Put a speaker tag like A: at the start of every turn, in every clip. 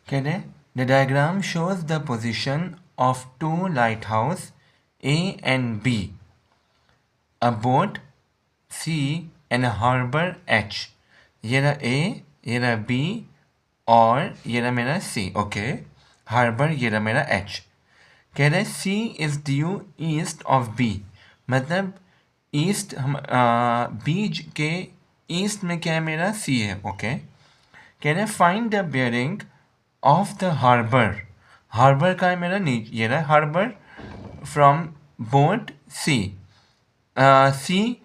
A: कह रहे the diagram shows the position of two lighthouse A and B, a boat C and harbour H. ये रहा ए, ये रहा बी और ये रहा मेरा सी। ओके, हार्बर ये रहा मेरा एच। कह रहे C is due east of B, मतलब ईस्ट हम बी के ईस्ट में क्या है मेरा सी है। ओके, कह रहे find the bearing of the harbour. Harbour का है मेरा नीचे, ये रहा harbour from boat C. C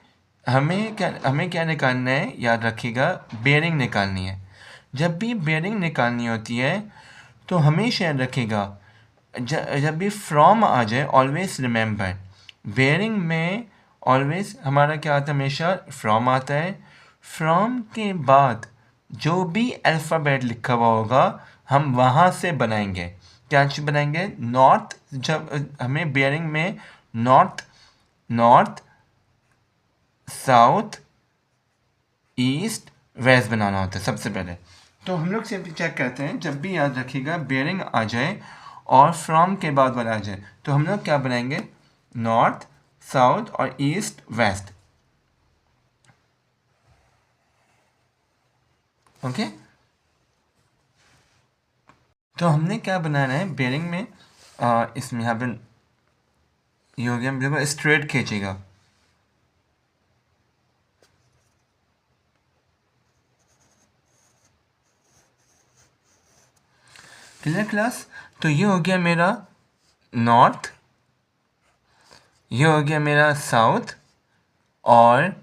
A: हमें क्या निकालना है, याद रखिएगा बेयरिंग निकालनी है। जब भी बेयरिंग निकालनी होती है तो हमेशा याद रखिएगा जब भी फ्रॉम आ जाए ऑलवेज रिमेंबर बेयरिंग में ऑलवेज हमारा क्या आता है, हमेशा फ्रॉम आता है। फ्रॉम के बाद जो भी अल्फ़ाबेट लिखा हुआ होगा हम वहाँ से बनाएंगे। क्या चीज़ बनाएंगे, नॉर्थ। जब हमें बेयरिंग में north, north, south, east, west बनाना होता है सबसे पहले। तो हम लोग सिंपली चेक करते हैं, जब भी याद रखिएगा बेयरिंग आ जाए और फ्रॉम के बाद वाला आ जाए तो हम लोग क्या बनाएंगे, नॉर्थ, साउथ और ईस्ट, वेस्ट। ओके, तो हमने क्या बनाना है बेयरिंग में, इसमें यहाँ पे ये हो गया, बिल्कुल स्ट्रेट खींचेगा। Clear class? तो ये हो गया मेरा नॉर्थ, ये हो गया मेरा साउथ और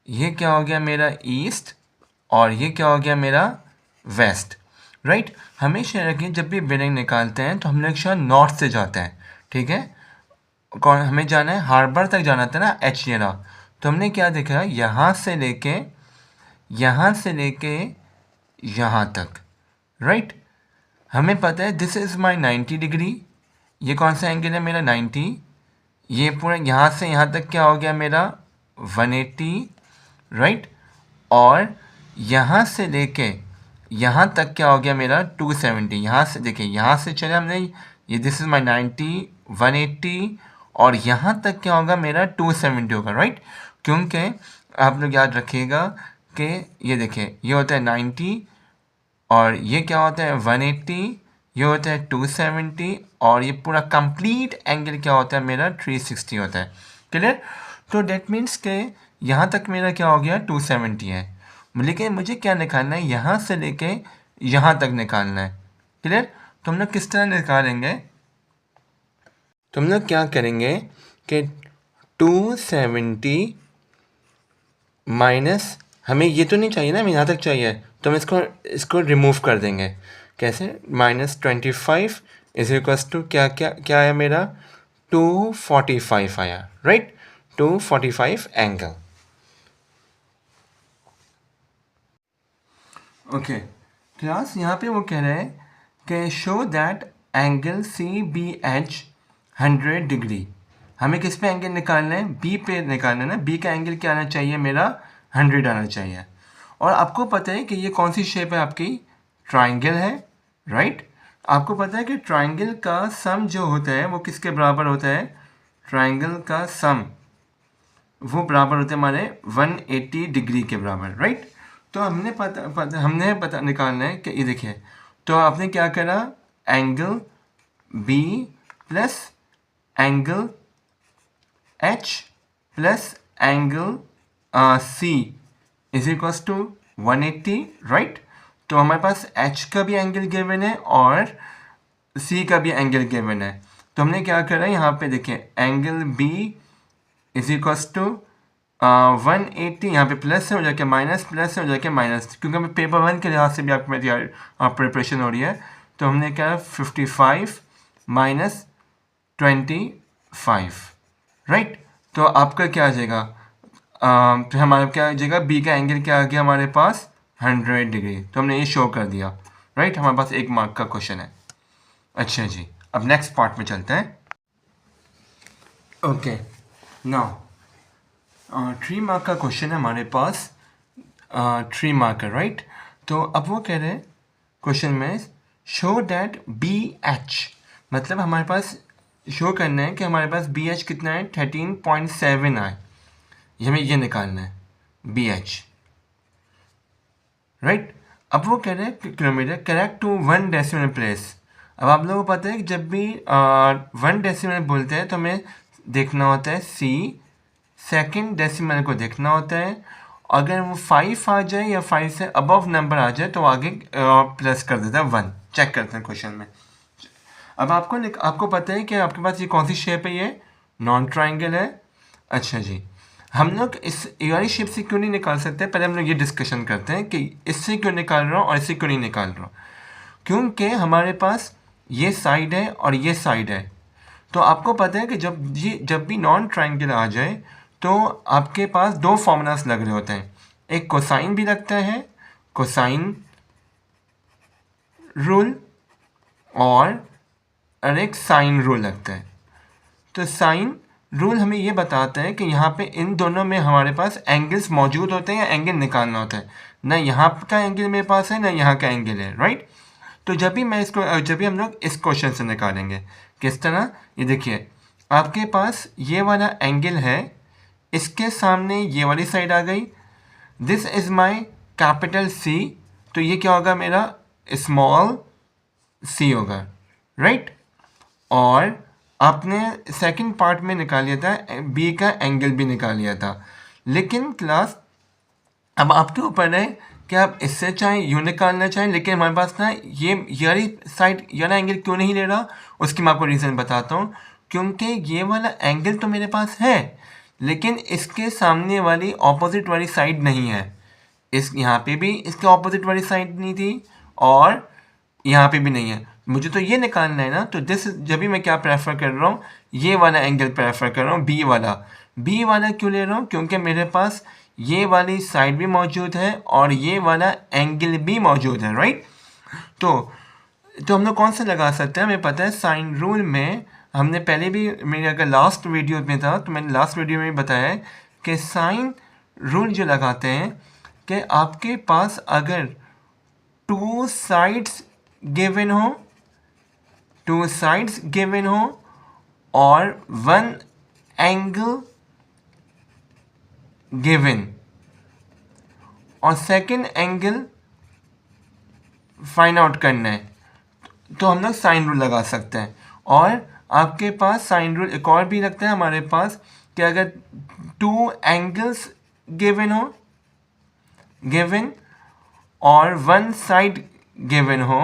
A: ये क्या हो गया मेरा ईस्ट और ये क्या हो गया मेरा वेस्ट। राइट, हमेशा रखिए जब भी बेयरिंग निकालते हैं तो हम लोग शायद नॉर्थ से जाते हैं। ठीक है, कौन हमें जाना है, हार्बर तक जाना था ना, एच ये रहा। तो हमने क्या देखा, यहाँ से लेके यहाँ तक। राइट, हमें पता है दिस इज़ माई 90 डिग्री। ये कौन सा एंगल है मेरा 90। ये पूरा यहाँ से यहाँ तक क्या हो गया मेरा 180। राइट, और यहाँ से लेके यहाँ तक क्या हो गया मेरा 270। यहाँ से देखिए, यहाँ से चले हमने, ये दिस इज़ माई 90, 180 और यहाँ तक क्या होगा मेरा 270 होगा। राइट, क्योंकि आप लोग याद रखिएगा कि ये देखिए ये होता है 90 और ये क्या होता है 180, ये होता है 270 और ये पूरा कंप्लीट एंगल क्या होता है मेरा 360 होता है। क्लियर? तो डेट मीन्स के यहाँ तक मेरा क्या हो गया 270 है, लेकिन मुझे क्या निकालना है, यहाँ से लेके यहाँ तक निकालना है। क्लियर? तो हम लोग किस तरह निकालेंगे, तो हम लोग क्या करेंगे कि 270 माइनस, हमें ये तो नहीं चाहिए ना, हमें यहाँ तक चाहिए, तो हम इसको रिमूव कर देंगे। कैसे, -25 इज इक्वल्स टू क्या क्या क्या आया मेरा 245 आया। Right, 245 angle. ओके क्लास, यहाँ पे वो कह रहे हैं कि show that angle C B H 100 degree. हमें किस पे एंगल निकालना है, बी पे निकालना है ना। बी का एंगल क्या आना चाहिए मेरा 100 आना चाहिए। और आपको पता है कि ये कौन सी शेप है आपकी, ट्राइंगल है। राइट, आपको पता है कि ट्राइंगल का सम जो होता है वो किसके बराबर होता है, ट्राइंगल का सम वो बराबर होते हैं हमारे 180 डिग्री के बराबर। राइट, तो हमने पता निकालना है कि ये देखिए, तो आपने क्या करा, angle B plus angle H plus angle C is equals to 180। Right, तो हमारे पास एच का भी एंगल गिवन है और सी का भी एंगल गिवन है। तो हमने क्या करा, यहाँ पे देखिए angle B is equals to 180, यहाँ पे प्लस है हो जाके माइनस, प्लस है हो जाके माइनस, क्योंकि हमें पेपर 1 के लिहाज से भी आप मेरी प्रिपरेशन हो रही है। तो हमने क्या 55 माइनस 25। राइट, तो आपका क्या आ जाएगा, फिर हमारा क्या आ जाएगा, बी का एंगल क्या आ गया हमारे पास 100 डिग्री। तो हमने ये शो कर दिया। राइट, हमारे पास 1 मार्क का क्वेश्चन है। अच्छा जी, अब नेक्स्ट पार्ट में चलते हैं। ओके, नाउ 3 मार्क का क्वेश्चन है हमारे पास, 3 मार्क है। राइट, तो अब वो कह रहे हैं क्वेश्चन में, शो डैट बी एच, मतलब हमारे पास शो करना है कि हमारे पास बी एच कितना है 13.7 आए, ये हमें ये निकालना है बी एच, राइट। अब वो कह रहे हैं kilometre correct to 1 decimal place. अब आप लोगों को पता है कि जब भी 1 डेसिमल बोलते हैं तो हमें देखना होता है सी, सेकंड डेसिमल को देखना होता है, अगर वो 5 आ जाए या 5 से अबव नंबर आ जाए तो आगे प्लस कर देता है 1। चेक करते हैं क्वेश्चन में। अब आपको पता है कि आपके पास ये कौन सी शेप है, ये नॉन ट्राइंगल है। अच्छा जी, हम लोग इस ये वाली शेप से क्यों नहीं निकाल सकते, पहले हम लोग ये डिस्कशन करते हैं कि इससे क्यों निकाल रहा हूँ और इससे क्यों नहीं निकाल रहा हूँ। क्योंकि हमारे पास ये साइड है और ये साइड है, तो आपको पता है कि जब भी नॉन ट्राइंगल आ जाए तो आपके पास दो फॉर्मूलास लग रहे होते हैं, एक कोसाइन भी लगता है, कोसाइन रूल, और एक साइन रूल लगता है। तो साइन रूल हमें ये बताता है कि यहाँ पे इन दोनों में हमारे पास एंगल्स मौजूद होते हैं या एंगल निकालना होता है, ना यहाँ का एंगल मेरे पास है ना यहाँ का एंगल है, राइट। तो जब भी हम लोग इस क्वेश्चन से निकालेंगे किस तरह, ये देखिए आपके पास ये वाला एंगल है, इसके सामने ये वाली साइड आ गई, this is my capital C, तो ये क्या होगा मेरा स्मॉल सी होगा, राइट। और आपने सेकंड पार्ट में निकाल लिया था बी का एंगल भी निकाल लिया था, लेकिन क्लास अब आपके ऊपर है कि आप इससे चाहें यूँ निकालना चाहें, लेकिन हमारे पास ना ये वाली साइड ये वाला एंगल क्यों नहीं ले रहा, उसकी मैं आपको रीज़न बताता हूँ। क्योंकि ये वाला एंगल तो मेरे पास है, लेकिन इसके सामने वाली ऑपोजिट वाली साइड नहीं है। इस यहाँ पे भी इसके ऑपोजिट वाली साइड नहीं थी और यहाँ पे भी नहीं है। मुझे तो ये निकालना है ना, तो जब भी मैं क्या प्रेफर कर रहा हूँ, ये वाला एंगल प्रेफर कर रहा हूँ, बी वाला क्यों ले रहा हूँ, क्योंकि मेरे पास ये वाली साइड भी मौजूद है और ये वाला एंगल भी मौजूद है, राइट। तो हम लोग कौन सा लगा सकते हैं, हमें पता है साइन रूल में हमने पहले भी, मेरे अगर लास्ट वीडियो में था तो मैंने लास्ट वीडियो में बताया है कि साइन रूल जो लगाते हैं कि आपके पास अगर टू साइड्स गिवन हो और वन एंगल गिवन और सेकंड एंगल फाइंड आउट करना है, तो हम लोग साइन रूल लगा सकते हैं। और आपके पास साइन रूल एक और भी लगता है हमारे पास कि अगर टू एंगल्स गिवन और वन साइड गिवन हो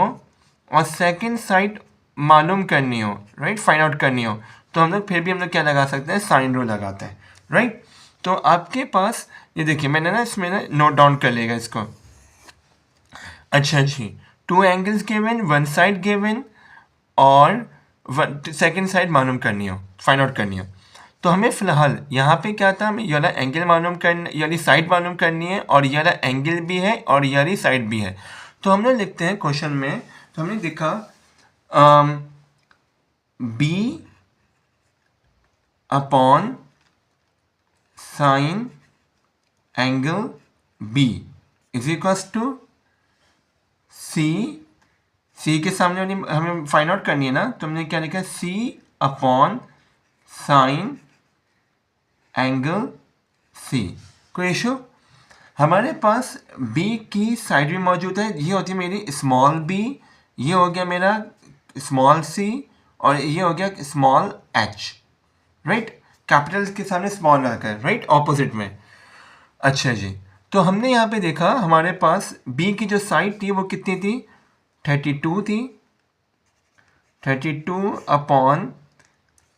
A: और सेकंड साइड मालूम करनी हो, राइट, फाइंड आउट करनी हो, तो हम लोग क्या लगा सकते हैं, साइन रूल लगाते हैं, राइट। तो आपके पास ये देखिए मैंने ना इसमें ना नोट डाउन कर लेगा इसको। अच्छा जी, two angles given, one side given और सेकंड साइड मालूम करनी हो, फाइंड आउट करनी हो। तो हमें फ़िलहाल यहाँ पे क्या था, हमें ये वाला एंगल मालूम करना, ये वाली साइड मालूम करनी है और ये वाला एंगल भी है और ये वाली साइड भी है। तो हम लोग लिखते हैं क्वेश्चन में, तो हमने देखा B upon sine angle B is equals to C के सामने वाली हमें फाइंड आउट करनी है ना, तो हमने क्या लिखा, सी अपॉन साइन एंगल सी। कोई इशू, हमारे पास b की साइड भी मौजूद है, ये होती है मेरी स्मॉल b, ये हो गया मेरा स्मॉल c और ये हो गया स्मॉल h, राइट। कैपिटल के सामने स्मॉल रखकर, राइट, ऑपोजिट में। अच्छा जी, तो हमने यहाँ पे देखा हमारे पास b की जो साइड थी वो कितनी थी, 32 थी, 32 upon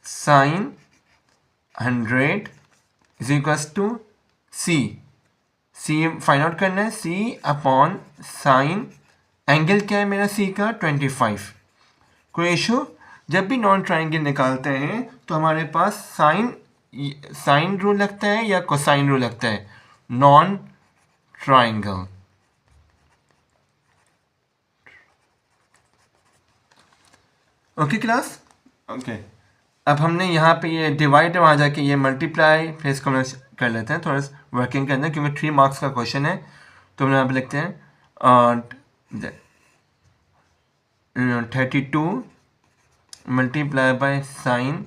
A: sine 100 is equals to C find out करना है, सी अपॉन साइन एंगल क्या है मेरा सी का 25। कोई इशू, जब भी नॉन ट्राइंगल निकालते हैं तो हमारे पास साइन रूल लगता है या कोसाइन रूल लगता है, non triangle. Okay class, okay. अब हमने यहाँ पे ये डिवाइड वहाँ जाके ये मल्टीप्लाई, फिर इसको हम कर लेते हैं, थोड़ा सा वर्किंग करना है क्योंकि 3 मार्क्स का क्वेश्चन है। तो हम यहाँ पे लिखते हैं 32 मल्टीप्लाई बाय साइन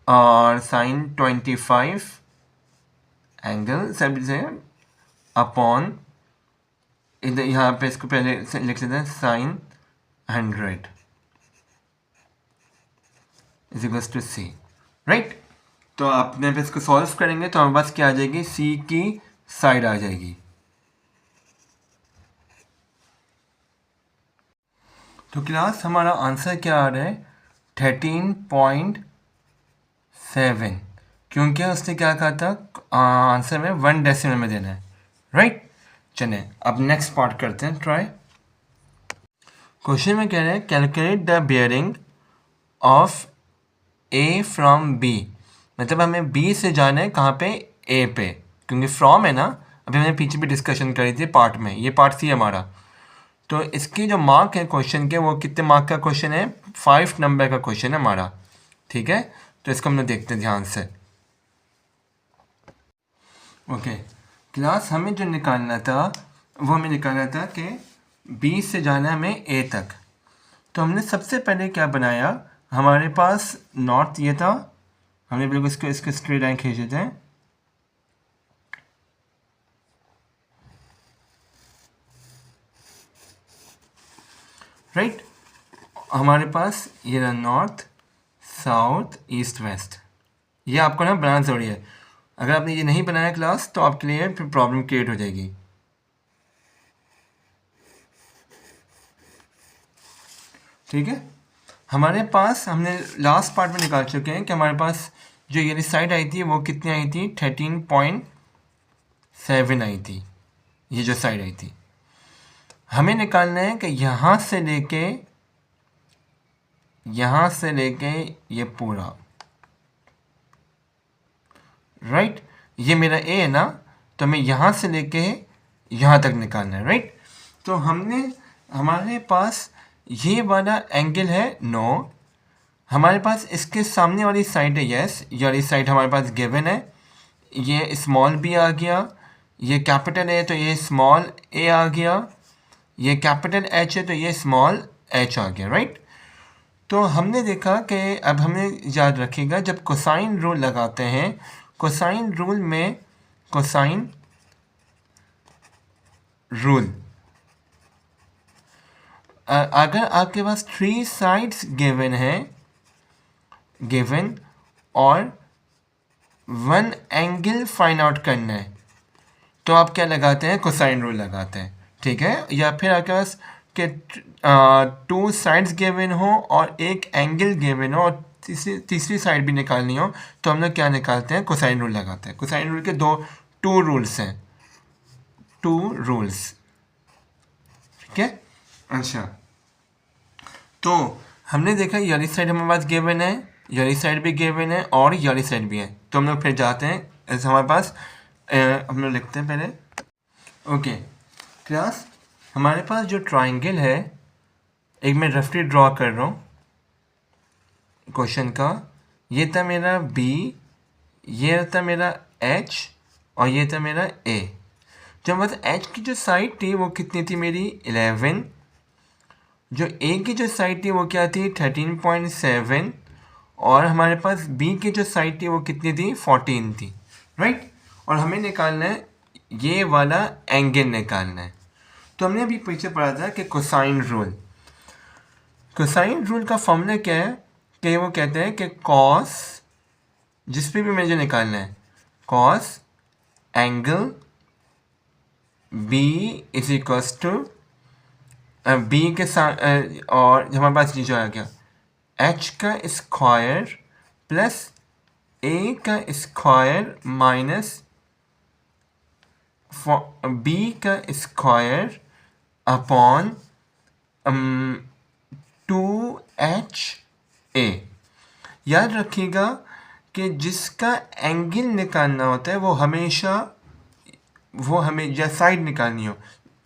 A: और साइन 25 एंगल सब से अपॉन इधर यहाँ पे इसको पहले लिख लेते हैं sine 100 is equals to C, right. तो आपने पे इसको सॉल्व करेंगे तो हमारे पास क्या आ जाएगी, सी की साइड आ जाएगी। तो क्लास हमारा आंसर क्या आ रहा है, 13.7, क्योंकि उसने क्या कहा था आंसर में 1 डेसिमल में देना है, राइट। चलिए अब नेक्स्ट पार्ट करते हैं ट्राई। क्वेश्चन में कह रहे हैं calculate the bearing of A from B, मतलब हमें बी से जाना है कहाँ पे, ए पे, क्योंकि फ्रॉम है ना, अभी हमने पीछे भी डिस्कशन करी थी पार्ट में, ये पार्ट सी हमारा। तो इसकी जो मार्क है क्वेश्चन के, वो कितने मार्क का क्वेश्चन है, 5 नंबर का क्वेश्चन है हमारा, ठीक है। तो इसको हम लोग देखते हैं ध्यान से। ओके क्लास, हमें जो निकालना था वो हमें निकालना था कि बी से जाना है हमें ए तक। तो हमने सबसे पहले क्या बनाया, हमारे पास नॉर्थ ये था, हमने बिल्कुल इसको स्ट्रेट लाइन खींच देते हैं, राइट। हमारे पास ये रहा नॉर्थ साउथ ईस्ट वेस्ट, ये आपको ना बनाना ज़रूरी है। अगर आपने ये नहीं बनाया क्लास तो आपके लिए फिर प्रॉब्लम क्रिएट हो जाएगी, ठीक है। हमारे पास हमने लास्ट पार्ट में निकाल चुके हैं कि हमारे पास जो ये साइड आई थी वो कितनी आई थी, 13.7 आई थी, ये जो साइड आई थी। हमें निकालना है कि यहाँ से लेके ये पूरा, राइट। ये मेरा ए है ना, तो हमें यहाँ से लेके यहाँ तक निकालना है, राइट। तो हमारे पास ये वाला एंगल है 9, हमारे पास इसके सामने वाली साइड है यस, ये वाली साइड हमारे पास गिवन है, ये स्मॉल बी आ गया, ये कैपिटल ए तो ये स्मॉल ए आ गया, ये कैपिटल एच है तो ये स्मॉल एच आ गया, राइट। तो हमने देखा कि अब हमें याद रखिएगा जब कोसाइन रूल लगाते हैं, कोसाइन रूल में कोसाइन रूल अगर आपके पास 3 साइड्स गिवन और 1 एंगल फाइंड आउट करना है तो आप क्या लगाते हैं, कोसाइन रूल लगाते हैं, ठीक है। या फिर आपके पास के 2 साइड्स गिवन हो और 1 एंगल गिवन हो और तीसरी साइड भी निकालनी हो तो हम लोग क्या निकालते हैं, कोसाइन रूल लगाते हैं। कोसाइन रूल के 2 रूल्स हैं, 2 रूल्स, ठीक है। अच्छा, तो हमने देखा ये वाली साइड हमारे पास गिवन है, ये वाली साइड भी गिवन है और ये वाली साइड भी है, तो हम लोग फिर जाते हैं ऐसे हमारे पास हम लोग लिखते हैं पहले। ओके क्लास, हमारे पास जो ट्राइंगल है, एक मैं रफली ड्रॉ कर रहा हूँ क्वेश्चन का, ये था मेरा बी, ये था मेरा एच और ये था मेरा ए। जो बस एच की जो साइड थी वो कितनी थी मेरी 11, जो ए की जो साइड थी वो क्या थी 13.7 और हमारे पास बी की जो साइड थी वो कितनी थी 14 थी, राइट। और हमें निकालना है ये वाला एंगल निकालना है। तो हमने अभी पीछे पढ़ा था कि कोसाइन रूल, कोसाइन रूल का फॉर्मूला क्या है कि वो कहते हैं कि कॉस, जिस पे भी मुझे निकालना है, cos angle B is equals to B के साथ और हमारे पास ये जो आ गया एच का स्क्वायर प्लस ए का स्क्वायर माइनस बी का स्क्वायर अपॉन 2HA। याद रखिएगा कि जिसका एंगल निकालना होता है वो हमेशा या साइड निकालनी हो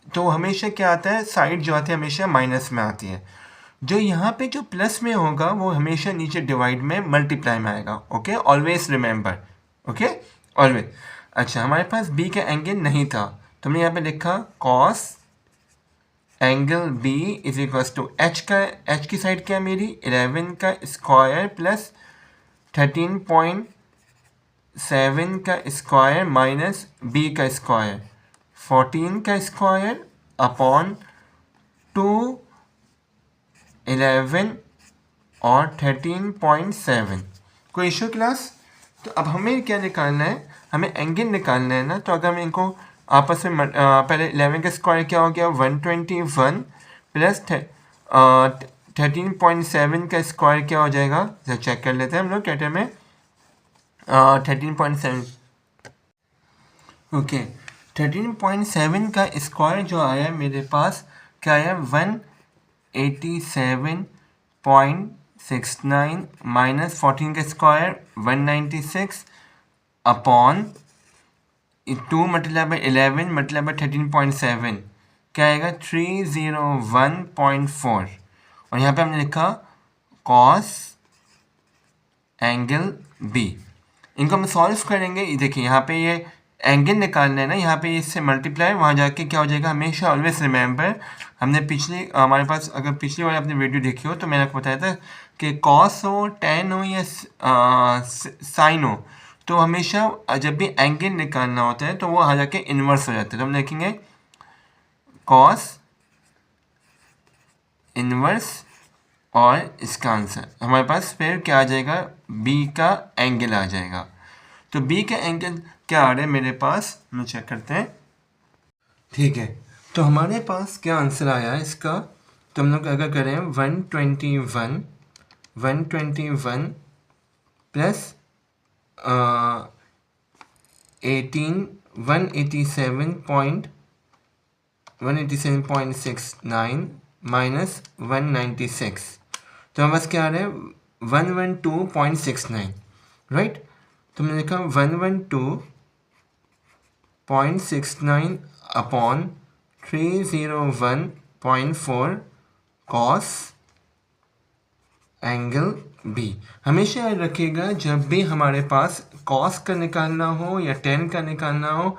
A: तो हमेशा क्या आता है, साइड जो आती है हमेशा माइनस में आती है। जो यहाँ पे जो प्लस में होगा वो हमेशा नीचे डिवाइड में मल्टीप्लाई में आएगा। Okay, always remember, okay always. अच्छा, हमारे पास बी का एंगल नहीं था तो हमने यहाँ पे लिखा cos angle B is equals to H की साइड क्या है मेरी 11 का स्क्वायर प्लस 13.7 का स्क्वायर माइनस बी का स्क्वायर 14 का स्क्वायर अपॉन 2 11 और 13.7। कोई इशू क्लास? तो अब हमें क्या निकालना है, हमें एंगल निकालना है ना। तो अगर हम इनको आपस में पहले 11 का स्क्वायर क्या हो गया 121 प्लस 13.7 का स्क्वायर क्या हो जाएगा, जरा चेक कर लेते हैं हम लोग कैटर में 13.7। ओके 13.7 का स्क्वायर जो आया मेरे पास क्या आया 187.69 माइनस 14 का square 196 upon 2 multiply by 11 multiply by 13.7 क्या आएगा 301.4। और यहाँ पे हमने लिखा कॉस एंगल बी। इनको हम सॉल्व करेंगे, ये देखिए यहाँ पे ये एंगल निकालना है ना, यहाँ पे इससे मल्टीप्लाई वहाँ जाके क्या हो जाएगा, हमेशा ऑलवेज रिमेंबर हमने पिछली हमारे पास अगर पिछली बार आपने वीडियो देखी हो तो मैंने आपको बताया था कि कॉस हो टेन हो या साइन हो तो हमेशा जब भी एंगल निकालना होता है तो वो वहाँ जाके इन्वर्स हो जाता है। तो हम लिखेंगे कॉस इन्वर्स और इसका आंसर हमारे पास फिर क्या आ जाएगा बी का एंगल आ जाएगा। तो बी का एंगल क्या आ रहा है मेरे पास, हम चेक करते हैं। ठीक है, तो हमारे पास क्या आंसर आया है इसका। तो हम लोग अगर करें 121 प्लस 187.69 माइनस 196 तो हमारे पास क्या आ रहा है 112.69 राइट। तो हमने लिखा 112.69 अपॉन 301.4 कॉस एंगल बी। हमेशा याद रखिएगा जब भी हमारे पास कॉस का निकालना हो या टेन का निकालना हो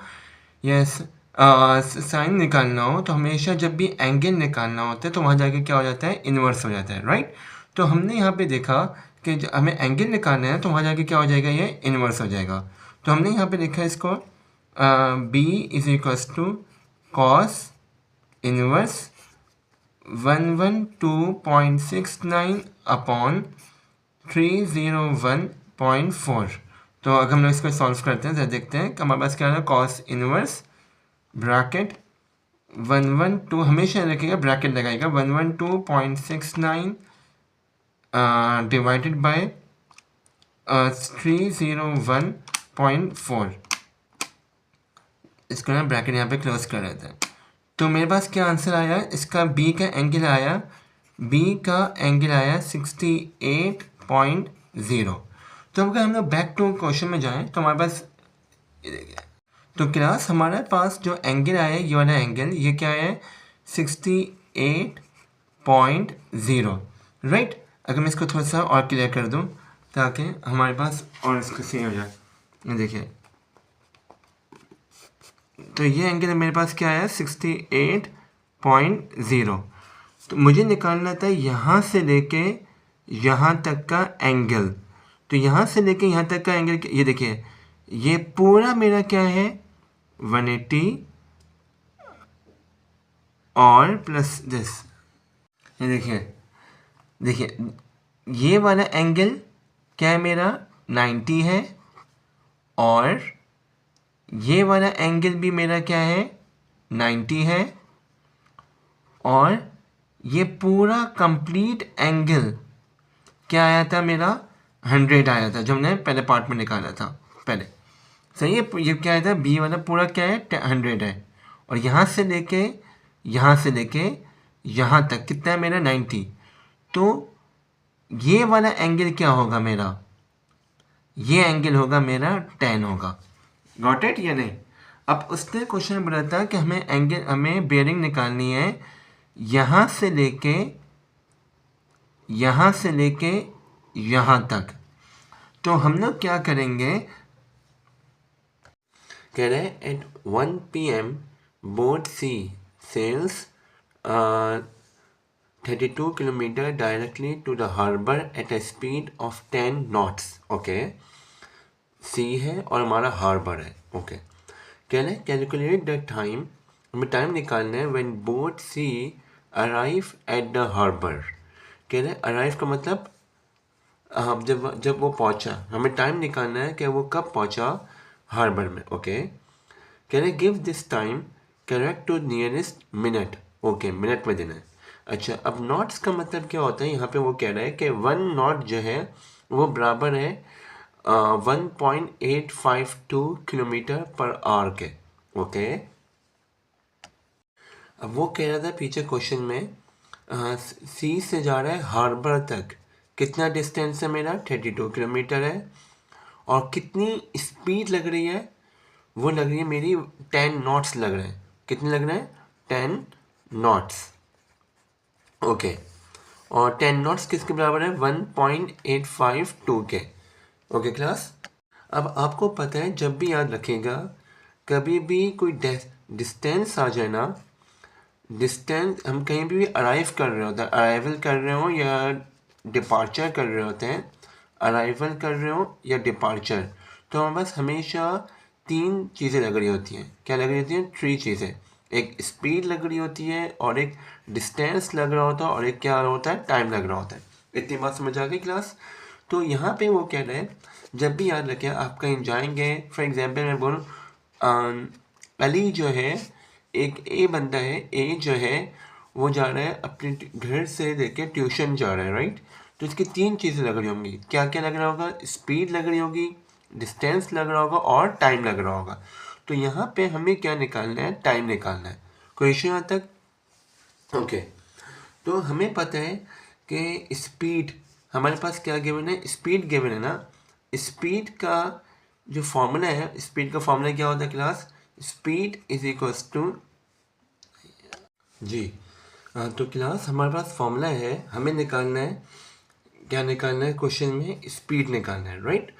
A: या साइन निकालना हो तो हमेशा जब भी एंगल निकालना होता है तो वहाँ जाके क्या हो जाता है इन्वर्स हो जाता है राइट। तो हमने यहाँ पे देखा कि हमें एंगल निकालना है तो वहाँ जाके क्या हो जाएगा ये इन्वर्स हो जाएगा। तो हमने यहाँ पे देखा इसको B is equals to cos inverse 112.69 upon 301.4। तो अगर हम लोग इसको सॉल्व करते हैं तो देखते हैं कि हमारे पास क्या है कॉस इनवर्स ब्रैकेट 112 हमेशा रखिएगा ब्रैकेट लगाएगा 112.69 डिवाइडेड बाय 301.4। इसको ना ब्रैकेट यहाँ पे क्लोज कर देते हैं। तो मेरे पास क्या आंसर आया, इसका बी का एंगल आया 68.0। तो अगर हम लोग बैक टू क्वेश्चन में जाएं तो हमारे पास तो क्लास हमारे पास जो एंगल आया ये वाला एंगल ये क्या है 68.0 राइट। अगर मैं इसको थोड़ा सा और क्लियर कर दूं ताकि हमारे पास और इसको सही हो जाए, देखिए तो ये एंगल मेरे पास क्या आया 68.0। तो मुझे निकालना था यहाँ से लेके यहाँ तक का एंगल। तो यहाँ से लेके यहाँ तक का एंगल ये देखिए ये पूरा मेरा क्या है 180 और प्लस दिस। ये देखिए ये वाला एंगल क्या है मेरा 90 है और ये वाला एंगल भी मेरा क्या है 90 है और ये पूरा कंप्लीट एंगल क्या आया था मेरा 100 आया था जो हमने पहले पार्ट में निकाला था पहले। सही है, ये क्या आया था बी वाला पूरा क्या है 100 है और यहाँ से लेके यहाँ तक कितना है मेरा 90। तो ये वाला एंगल क्या होगा मेरा, ये एंगल होगा मेरा 10 होगा। गॉट इट या नहीं। अब उसने क्वेश्चन बोला था कि हमें बेयरिंग निकालनी है यहाँ से लेके यहाँ तक। तो हम लोग क्या करेंगे, कह रहे हैं at 1 PM boat C sails 32 kilometre directly to the harbour at a speed of 10 knots. Okay, C है और हमारा हार्बर है। ओके, कह रहे कैलकुलेट द टाइम, हमें टाइम निकालना है when boat C arrive at the harbour. कह रहे अराइव का मतलब हम जब वो पहुंचा, हमें टाइम निकालना है कि वो कब पहुंचा हार्बर में। ओके, कह रहे give this time correct to nearest minute. Okay, minute में देना है। अच्छा, अब नॉट्स का मतलब क्या होता है, यहाँ पे वो कह रहा है कि 1 नॉट जो है वो बराबर है 1.852 किलोमीटर पर आवर के। ओके, अब वो कह रहा था पीछे क्वेश्चन में सी से जा रहा है हार्बर तक, कितना डिस्टेंस है मेरा, 32 किलोमीटर है, और कितनी स्पीड लग रही है, वो लग रही है मेरी 10 नॉट्स लग रहे हैं। कितने लग रहे हैं, 10 नॉट्स। ओके, और 10 नॉट्स किसके बराबर है, 1.852 के। ओके क्लास, अब आपको पता है जब भी याद रखिएगा, कभी भी कोई डिस्टेंस आ जाए ना, डिस्टेंस हम कहीं भी अराइव कर रहे होते हैं, अराइवल कर रहे हो या डिपार्चर कर रहे होते हैं, अराइवल कर रहे हो या डिपार्चर, तो हमारे पास हमेशा 3 चीज़ें लग रही होती हैं। क्या लग रही होती हैं, 3 चीज़ें। एक स्पीड लग रही होती है, और एक डिस्टेंस लग रहा होता है, और एक क्या होता है, टाइम लग रहा होता है। इतनी बात समझ आ गई क्लास। तो यहाँ पे वो कह रहे हैं जब भी याद रखें आप कहीं जाएंगे, फॉर एग्जाम्पल मैं बोलूँ अली जो है, एक ए बंदा है, ए जो है वो जा रहा है अपने घर से लेके ट्यूशन जा रहा है, राइट। तो इसकी 3 चीज़ें लग रही होंगी। क्या क्या लग रहा होगा, स्पीड लग रही होगी, डिस्टेंस लग रहा होगा, और टाइम लग रहा होगा। तो यहाँ पे हमें क्या निकालना है, टाइम निकालना है। कोई इश्यू यहाँ तक? ओके, तो हमें पता है कि स्पीड हमारे पास क्या गिवन है, स्पीड गिवन है ना। स्पीड का जो फॉर्मूला है, स्पीड का फॉर्मूला क्या होता है class, speed is equals to जी। तो क्लास हमारे पास फॉर्मूला है, हमें निकालना है, क्या निकालना है, क्वेश्चन में स्पीड निकालना है, राइट।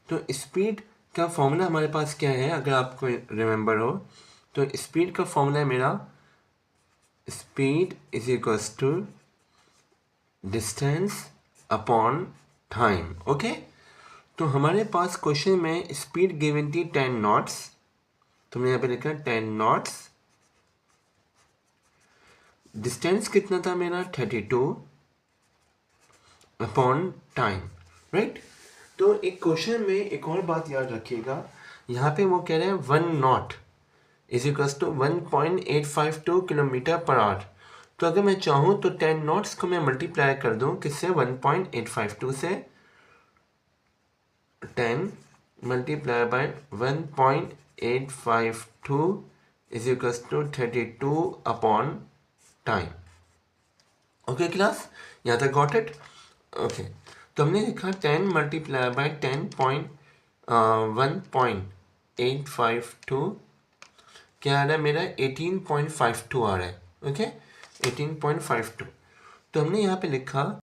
A: तो स्पीड का फॉर्मूला हमारे पास क्या है, अगर आपको रिमेंबर हो, तो स्पीड का फॉर्मूला है मेरा, speed is equals to distance upon time. Okay, तो हमारे पास क्वेश्चन में स्पीड गिवन थी 10 नॉट्स, तो हमने यहाँ पे लिखा 10 नॉट्स। डिस्टेंस कितना था मेरा, 32 अपॉन टाइम, राइट। तो एक क्वेश्चन में एक और बात याद रखिएगा, यहाँ पे वो कह रहे हैं 1 knot is equals to 1.852 kilometre per hour. तो अगर मैं चाहूँ तो 10 नॉट्स को मैं मल्टीप्लाई कर दूँ किससे, 1.852 से। 10 multiply by 1.852 is equals to 32 upon time. Okay class, यहाँ तक गॉट इट। ओके, तो हमने लिखा 10 मल्टीप्लाई बाय 1.852 क्या आ रहा है मेरा, 18.52 आ रहा है। ओके, 18.52। तो हमने यहाँ पे लिखा,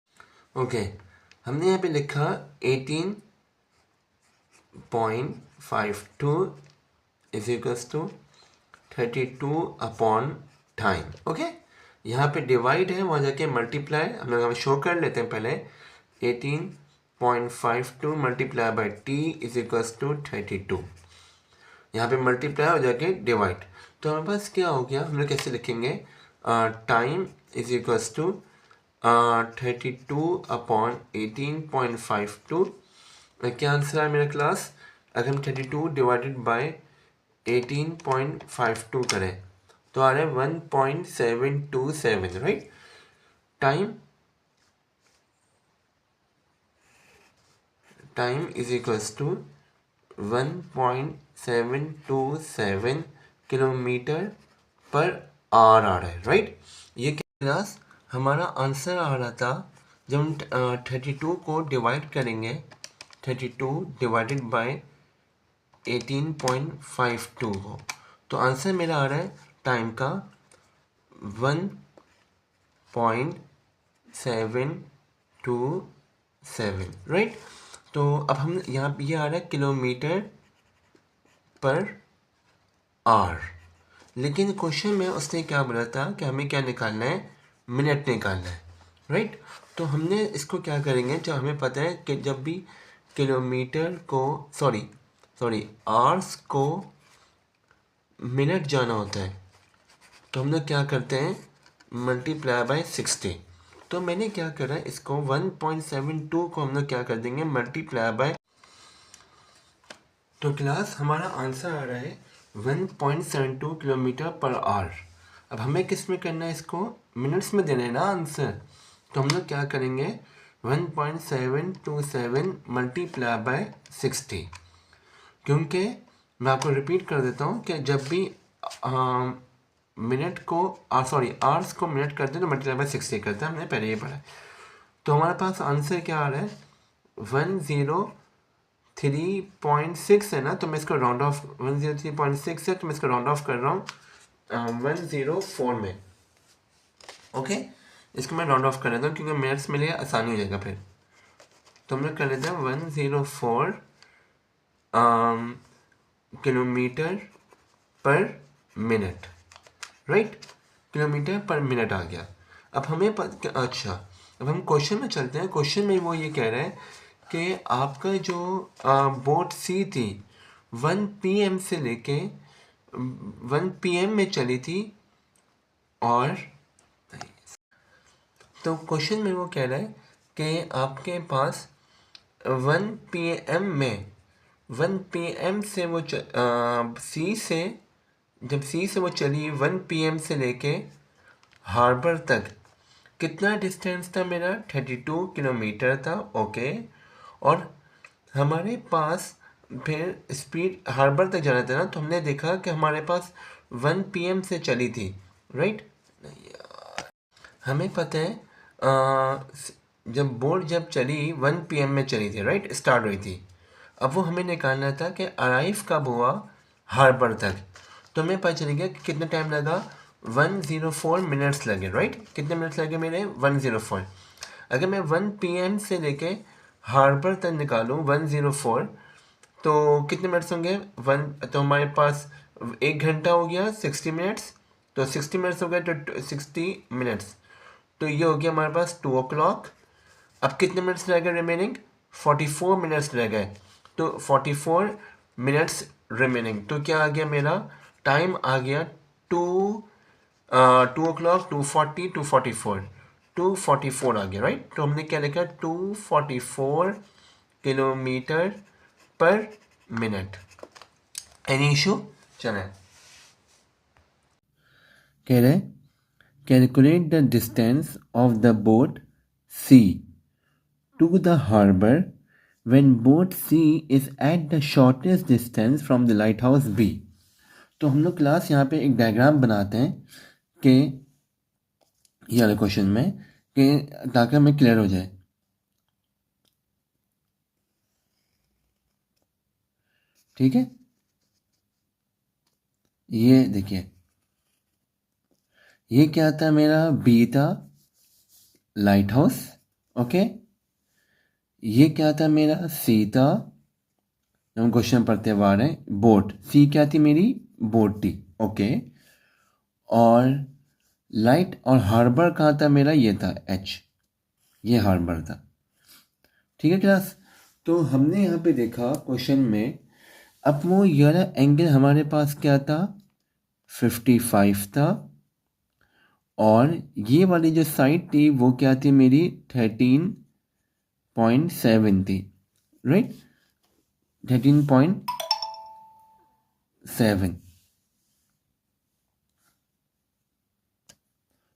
A: ओके, हमने यहाँ पे लिखा 18.52 is equals to 32 upon time. Okay, यहाँ पे डिवाइड है, वहाँ जाके मल्टीप्लाई हम लोग शो कर लेते हैं पहले। 18.52 multiply by T is equals to 32, यहाँ पे मल्टीप्लाई हो जाके डिवाइड। तो हमारे पास क्या हो गया, हम लोग कैसे लिखेंगे, time is equals to 32 upon 18.52। क्या आंसर है मेरा क्लास, अगर हम 32 डिवाइडेड बाय 18.52 करें तो आ रहा है 1.727, right. Time is equals to 1.727 kilometre per hour आ रहा है, राइट। ये क्लास हमारा आंसर आ रहा था जब हम 32 को डिवाइड करेंगे, 32 डिवाइडेड बाय 18.52 को, तो आंसर मेरा आ रहा है टाइम का 1.727, राइट। तो अब हम यहाँ ये आ रहा है किलोमीटर पर आवर, लेकिन क्वेश्चन में उसने क्या बोला था कि हमें क्या निकालना है, मिनट निकालना है, राइट। तो हमने इसको क्या करेंगे, जब हमें पता है कि जब भी किलोमीटर को सॉरी आवर्स को मिनट जाना होता है तो हम लोग क्या करते हैं, मल्टीप्लाई बाय 60। तो मैंने क्या करा, इसको 1.72 को हम लोग क्या कर देंगे, मल्टीप्लाई बाय, तो क्लास हमारा आंसर आ रहा है 1.72 किलोमीटर पर आवर। अब हमें किस में करना है, इसको मिनट्स में देना है ना आंसर। तो हम लोग क्या करेंगे, 1.727 मल्टीप्लाई बाय 60। क्योंकि मैं आपको रिपीट कर देता हूँ कि जब भी मिनट को आवर्स को मिनट करते हैं तो मल्टीप्लाई बाय 60 करते हैं, हमने पहले ये पढ़ा है। तो हमारे पास आंसर क्या आ रहा है, 103.6 है ना, तो मैं इसको राउंड ऑफ, 103.6 है तो मैं इसको राउंड ऑफ कर रहा हूँ 104 में। ओके, इसको मैं राउंड ऑफ कर लेता हूँ क्योंकि मिनट्स में लिए आसानी हो जाएगा फिर। तो हम लोग कर लेते हैं 104 kilometre per minute, right. Kilometre per minute आ गया। अब हमें अच्छा, अब हम क्वेश्चन में चलते हैं। क्वेश्चन में वो ये कह रहा है कि आपका जो बोट सी थी 1 PM से लेके 1 PM में चली थी, और तो क्वेश्चन में वो कह रहा है कि आपके पास 1 PM में 1 PM से वो सी से, जब सी से वो चली 1 PM से लेके हार्बर तक कितना डिस्टेंस था मेरा, 32 किलोमीटर था। ओके, और हमारे पास फिर स्पीड हार्बर तक जाना था ना, तो हमने देखा कि हमारे पास 1 PM से चली थी, राइट। हमें पता है जब चली 1 PM में चली थी, राइट, स्टार्ट हुई थी। अब वो हमें निकालना था कि अराइव कब हुआ हार्बर तक। तो हमें पता चल गया कि कितना टाइम लगा, 104 मिनट्स लगे, राइट। कितने मिनट्स लगे मेरे, 104। अगर मैं 1 PM से लेके हार्बर तक निकालूँ 104, तो कितने मिनट्स होंगे, तो हमारे पास 1 घंटा हो गया 60 मिनट्स, तो 60 मिनट्स हो गए तो 60 मिनट्स, तो ये हो गया हमारे पास 2 o'clock। अब कितने मिनट्स रह गए रिमेनिंग, 44 मिनट्स रह गए, तो 44 मिनट्स रिमेनिंग। तो क्या आ गया मेरा टाइम, आ गया 2 o'clock, 2:40, 244 आ गया, राइट। तो हमने क्या लिखा, 244 kilometre per minute. Any issue, चलें। कह रहे calculate the distance of the boat C to the harbor when boat C is at the shortest distance from the lighthouse B। तो हम लोग क्लास यहाँ पे एक डायग्राम बनाते हैं कि ये वाले क्वेश्चन में, कि ताकि हमें क्लियर हो जाए। ठीक है, ये देखिए, ये क्या था मेरा, बी था लाइट हाउस। ओके, ये क्या था मेरा, सी था, हम क्वेश्चन पढ़ते हुए आ रहे हैं, बोट। सी क्या थी मेरी, बोट थी। ओके, और लाइट और हार्बर कहाँ था मेरा, ये था एच, ये हार्बर था। ठीक है क्लास। तो हमने यहाँ पे देखा क्वेश्चन में, अब वो ये वाला एंगल हमारे पास क्या था, 55 था, और ये वाली जो साइड थी वो क्या थी मेरी, 13.7 थी, राइट, 13.7।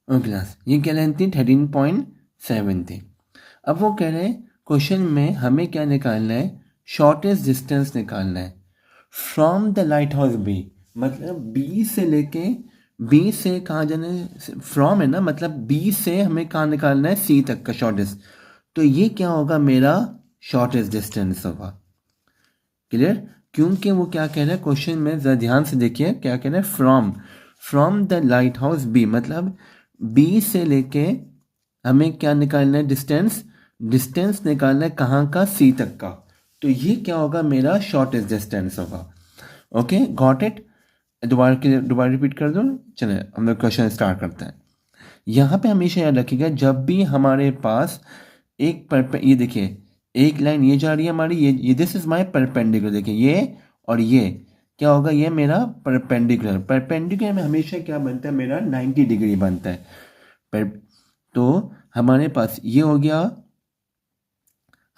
A: क्लास ये क्या लेंथ थी, 13.7 थी। अब वो कह रहे हैं क्वेश्चन में हमें क्या निकालना है, शॉर्टेस्ट डिस्टेंस निकालना है from the lighthouse B. मतलब बी से लेके, बी से कहाँ जाना है, फ्रॉम है ना, मतलब बी से हमें कहाँ निकालना है, सी तक का शॉर्टेस्ट। तो ये क्या होगा, मेरा शॉर्टेस्ट डिस्टेंस होगा। क्लियर, क्योंकि वो क्या कह रहा है क्वेश्चन में, जरा ध्यान से देखिए क्या कह रहा है, from the lighthouse B, मतलब बी से लेके हमें क्या निकालना है, डिस्टेंस निकालना है कहाँ का, सी तक का। तो ये क्या होगा, मेरा शॉर्टेस्ट डिस्टेंस होगा। Okay, got it.
B: दोबारा रिपीट कर दो। चले हम लोग क्वेश्चन स्टार्ट करते हैं। यहाँ पे हमेशा याद रखिएगा, जब भी हमारे पास ये देखिए एक लाइन ये जा रही है हमारी, ये दिस इज माय परपेंडिकुलर, देखिए ये और ये क्या होगा, ये मेरा परपेंडिकुलर में हमेशा क्या बनता है, मेरा 90 डिग्री बनता है। तो हमारे पास ये हो गया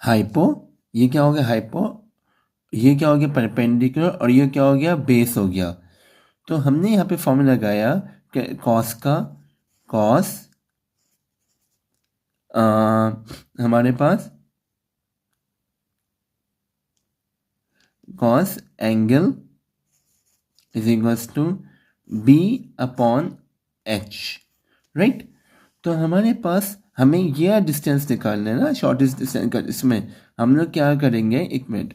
B: हाइपो, ये क्या हो गया हाइपो, ये क्या हो गया परपेंडिकुलर, और ये क्या हो गया बेस हो गया। तो हमने यहाँ पे फॉर्मूला लगाया कि कॉस का कॉस हमारे पास cos angle is equals to B upon H, right. तो हमारे पास हमें यह डिस्टेंस निकालना है ना, शॉर्टेस्ट डिस्टेंस का। इसमें हम लोग क्या करेंगे, एक मिनट।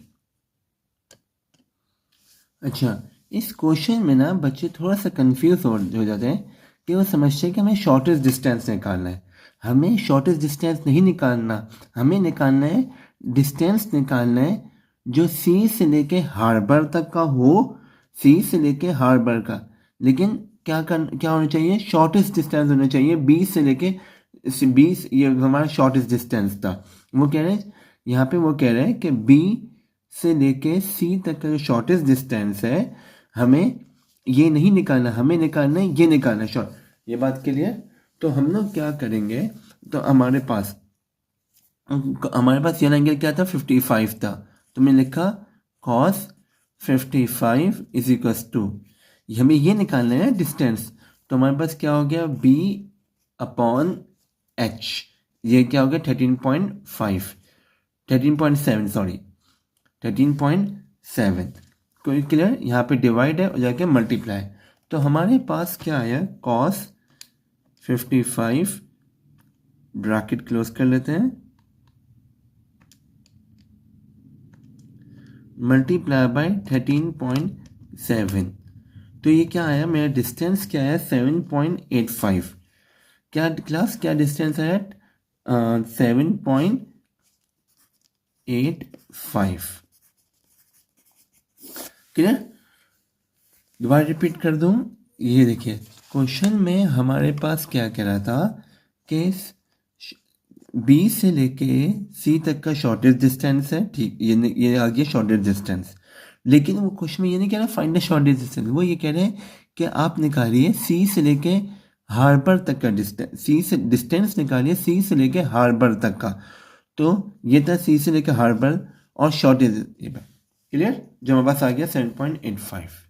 B: अच्छा, इस क्वेश्चन में ना बच्चे थोड़ा सा कंफ्यूज हो जाते हैं कि वो समझते हैं कि हमें शॉर्टेस्ट डिस्टेंस निकालना है। हमें शॉर्टेस्ट डिस्टेंस नहीं निकालना, हमें निकालना है डिस्टेंस निकालना है जो सी से लेके हार्बर तक का हो, सी से लेके हार्बर का। लेकिन क्या होना चाहिए, शॉर्टेस्ट डिस्टेंस होना चाहिए। 20 से लेके 20 ये हमारा शॉर्टेस्ट डिस्टेंस था। वो कह रहे हैं यहाँ पे, वो कह रहे हैं कि बी से लेके सी तक का जो शॉर्टेस्ट डिस्टेंस है, हमें ये नहीं निकालना, हमें निकालना है ये निकालना है शॉर्ट। ये बात क्लियर। तो हम लोग क्या करेंगे, तो हमारे पास ये एंगल क्या था, 55 था। तो मैंने लिखा cos 55 इज इक्वल्स टू, हमें ये निकालना है डिस्टेंस। तो हमारे पास क्या हो गया, b अपॉन h, ये क्या हो गया 13.7 सॉरी 13.7। कोई क्लियर, यहाँ पे डिवाइड है और जाके मल्टीप्लाई। तो हमारे पास क्या आया, cos 55 ब्रैकेट क्लोज कर लेते हैं, मल्टीप्लाई बाय 13.7। तो ये क्या आया, मेरा डिस्टेंस क्या आया 7.85। क्या क्लास, क्या डिस्टेंस आया 7.85। क्लियर। दोबारा रिपीट कर दूं, ये देखिए क्वेश्चन में हमारे पास क्या कह रहा था कि बी से लेके सी तक का शॉर्टेस्ट डिस्टेंस है, ठीक, ये आ गया शॉर्टेस्ट डिस्टेंस। लेकिन वो क्वेश्चन में ये नहीं कह रहा फाइंड द शॉर्टेस्ट डिस्टेंस, वो ये कह रहे हैं कि आप निकालिए सी से लेके हार्बर तक का डिस्टेंस, सी से डिस्टेंस निकालिए सी से लेके हार्बर तक का। तो ये था सी से लेके हार्बर और शॉर्टेज। क्लियर, जो हमारे पास आ गया 7.85।